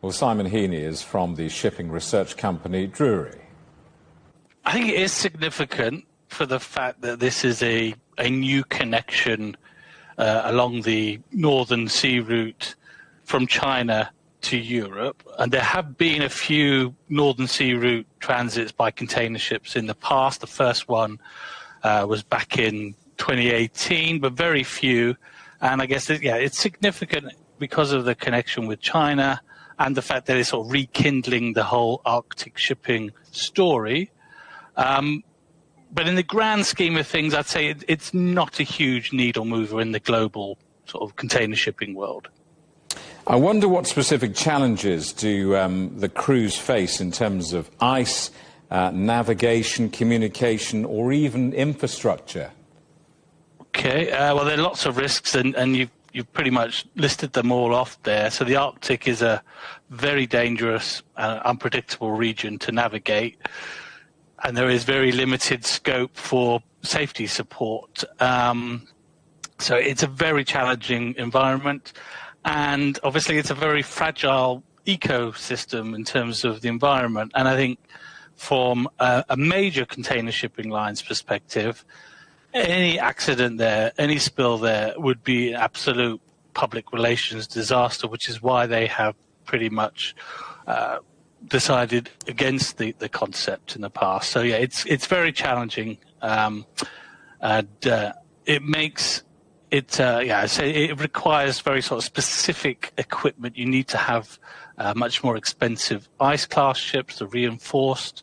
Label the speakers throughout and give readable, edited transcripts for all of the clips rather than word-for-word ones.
Speaker 1: Well, Simon Heaney is from the shipping research company Drewry.
Speaker 2: I think it is significant for the fact that this is a new connection along the Northern Sea route from China to Europe. And there have been a few Northern Sea route transits by container ships in the past. The first one was back in 2018, but very few. And I guess, it's significant because of the connection with China and the fact that it's sort of rekindling the whole Arctic shipping story. But in the grand scheme of things, I'd say it's not a huge needle mover in the global sort of container shipping world.
Speaker 1: I wonder what specific challenges do the crews face in terms of ice, navigation, communication, or even infrastructure? Okay,
Speaker 2: well, there are lots of risks, and you've pretty much listed them all off there. So the Arctic is a very dangerous, unpredictable region to navigate, and there is very limited scope for safety support. So it's a very challenging environment, and obviously it's a very fragile ecosystem in terms of the environment. And I think from a major container shipping line's perspective, any accident there, any spill there would be an absolute public relations disaster, which is why they have pretty much decided against the concept in the past. So yeah, it's very challenging, and it makes it it requires very sort of specific equipment. You need to have much more expensive ice class ships, the reinforced.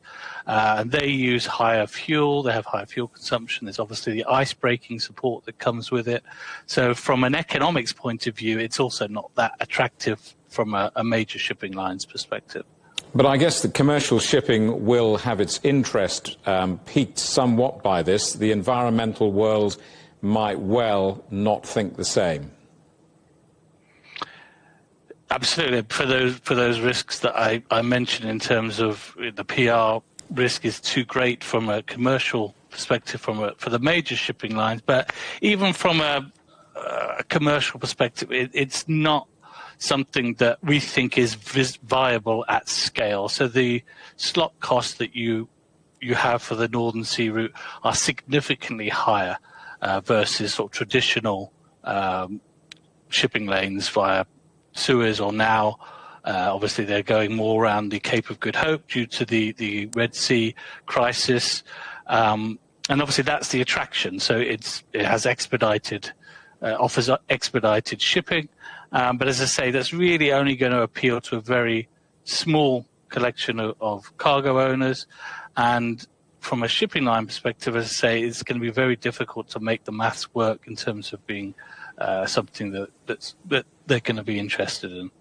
Speaker 2: They use higher fuel. They have higher fuel consumption. There's obviously the ice breaking support that comes with it. So from an economics point of view, it's also not that attractive from a major shipping line's perspective.
Speaker 1: But I guess the commercial shipping will have its interest piqued somewhat by this. The environmental world might well not think the same.
Speaker 2: Absolutely. For those risks that I mentioned in terms of the PR risk is too great from a commercial perspective for the major shipping lines, but even from a commercial perspective, it's not something that we think is viable at scale. So the slot costs that you have for the Northern Sea route are significantly higher versus sort of traditional shipping lanes via Suez, or now obviously they're going more around the Cape of Good Hope due to the Red Sea crisis, and obviously that's the attraction. So it has offers expedited shipping, but as I say, that's really only going to appeal to a very small collection of cargo owners, and from a shipping line perspective, as I say, it's going to be very difficult to make the maths work in terms of being something that they're going to be interested in.